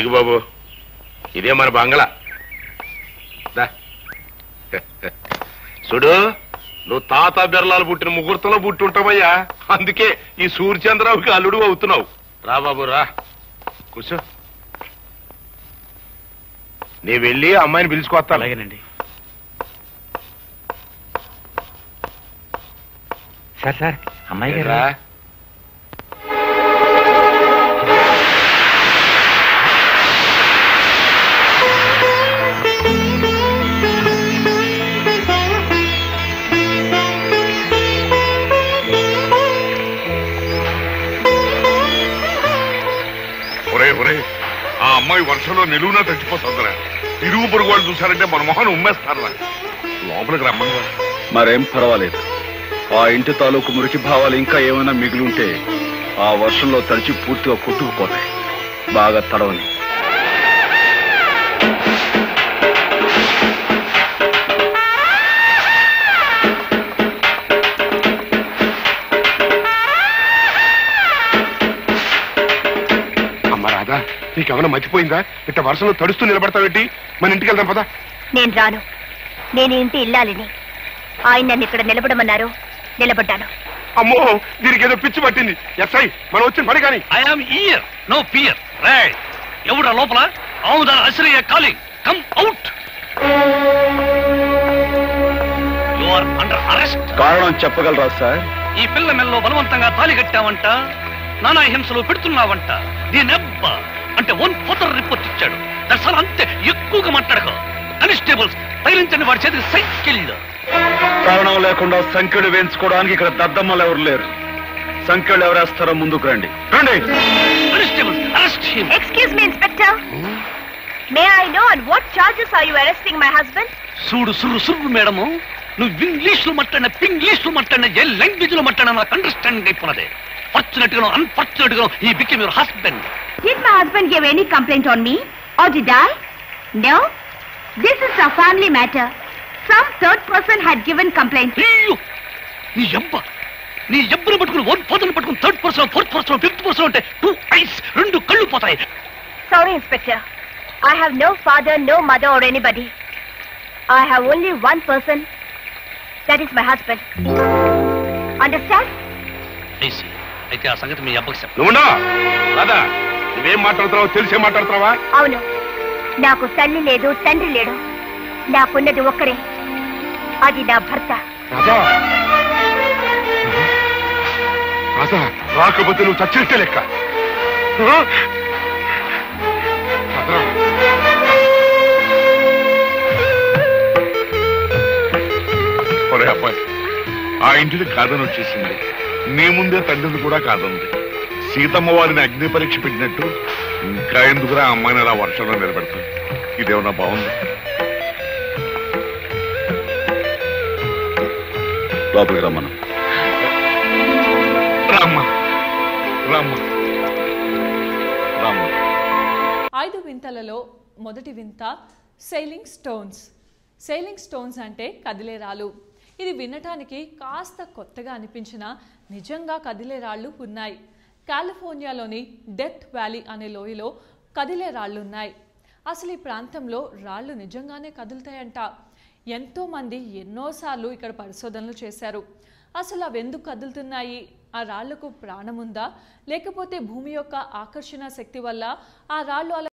దిగు బాబు, ఇదే మన బంగ్లా. చూడు, నువ్వు తాత బెర్లాలు పుట్టిన ముహూర్తంలో పుట్టి ఉంటావయ్యా. అందుకే ఈ సూర్యచంద్రరావుకి అల్లుడు అవుతున్నావు. రా బాబు రా, కూర్చో. నీ వెళ్ళి అమ్మాయిని పిలుచుకొస్తా. అలాగేనండి. సార్ సార్, అమ్మాయి గారు. ఆ అమ్మాయి వర్షంలో నిలువునా తగ్గిపోతుందిరా. ఇరుగు పొరుగు వాళ్ళు చూసారంటే మన మొహన్ ఉమ్మేస్తారా. లోపలికి రమ్మని. మరేం పర్వాలేదు. ఆ ఇంటి తాలూకు మురికి భావాలు ఇంకా ఏమైనా మిగిలింటే ఆ వర్షంలో తడిచి పూర్తిగా కొట్టుకుపోతాయి. బాగా తడవని. నీకేమైనా మర్చిపోయిందా? ఇట్ట వర్షంలో తడుస్తూ నిలబడతావేంటి? మన ఇంటికి వెళ్దాం పదా. నేను రాను. నేను ఇంటి ఇల్లాలిని. ఆయన నన్ను ఇక్కడ నిలబడమన్నారు, నిలబడ్డాను. అమ్మో, దీనికి ఏదో పిచ్చి పట్టింది. ఎస్ఐ, మనం వచ్చిన పని కానీ. I'm here, no fear. Right, ఎవడా లోపల? అవునా Ashraya calling, come out. You are under arrest. కారణం చెప్పగలరా సార్? ఈ పిల్ల మెల్లో బలవంతంగా తాళి కట్టావంట, నానా హింసలు పెడుతున్నావంట. దీనెబ్బ అంటే 1 రిపోర్ట్ ఇచ్చాడు. దర్శనం అంతే, ఎక్కువగా మాట్లాడక. కానిస్టేబుల్స్ తగిలించండి వాడి చేతికి సైకిల్. కారణం లేకుండా సంఖ్యలు వేయించుకోవడానికి ఇక్కడ దద్దమ్మలు ఎవరు లేరు. సంఖ్యలు ఎవరేస్తారో ముందుకు రండి. రండి. Constables arrest him. Excuse me inspector. May I know on what charges are you arresting my husband? చూడు సుర్రు మేడము, నువ్వు ఇంగ్లీష్ లో మాట్లాడిన, పింగ్లీష్ లో మాట్లాడిన, ఏ లాంగ్వేజ్ లో మాట్లాడినా నాకు అండర్స్టాండింగ్ అయిపోయినదే. ఫార్చునేట్ గా అన్ఫార్చునేట్ గా he became your husband. Did my husband give any complaint on me or did I? No. This is a family matter. Some third person had given complaint. నీ ఎబ్బను పట్టుకుని 1 పట్టుకుని 3rd person, 4th person, 5th person అంటే 2 eyes, 2 కళ్ళు పోతాయి. Sorry Inspector. I have no father, no mother or anybody. I have only one person. That is my husband. Understand? అయితే ఆ సంగతి మీ అబ్బకి చెప్పు. నువ్వున్నా రాదా, నువ్వేం మాట్లాడుతున్నావో తెలిసే మాట్లాడుతున్నావా? అవును, నాకు తల్లి లేదు, తండ్రి లేడు. నాకున్నది ఒక్కరే, అది నా భర్త. రాదా, రాకపోతే నువ్వు చచ్చినట్టే లెక్క. ఒరే అబ్బాయి, ఆ ఇంటిని కాదని వచ్చేసింది. నీ ముందే తండ్రిని కూడా కాదంది. సీతమ్మ వారిని అగ్ని పరీక్ష పెట్టినట్టు ఇంకా ఎందుకురా అమ్మాయిని అలా వర్షంలో నిలబెడతాం? ఇదేమన్నా బాగుంది? లోపలికి రమ్మను. రామ్మా రామ్మా రామ్మా. 5 వింతలలో మొదటి వింత సెయిలింగ్ స్టోన్స్. సెయిలింగ్ స్టోన్స్ అంటే కదిలే రాళ్ళు. ఇది వినటానికి కాస్త కొత్తగా అనిపించినా నిజంగా కదిలే రాళ్ళు ఉన్నాయి. కాలిఫోర్నియాలోని డెత్ వ్యాలీ అనే లోయలో కదిలే రాళ్లున్నాయి. అసలు ఈ ప్రాంతంలో రాళ్ళు నిజంగానే కదులుతాయంట. ఎంతోమంది ఎన్నోసార్లు ఇక్కడ పరిశోధనలు చేశారు. అసలు అవి ఎందుకు కదులుతున్నాయి? ఆ రాళ్లకు ప్రాణముందా, లేకపోతే భూమి యొక్క ఆకర్షణ శక్తి వల్ల ఆ రాళ్ళు అలా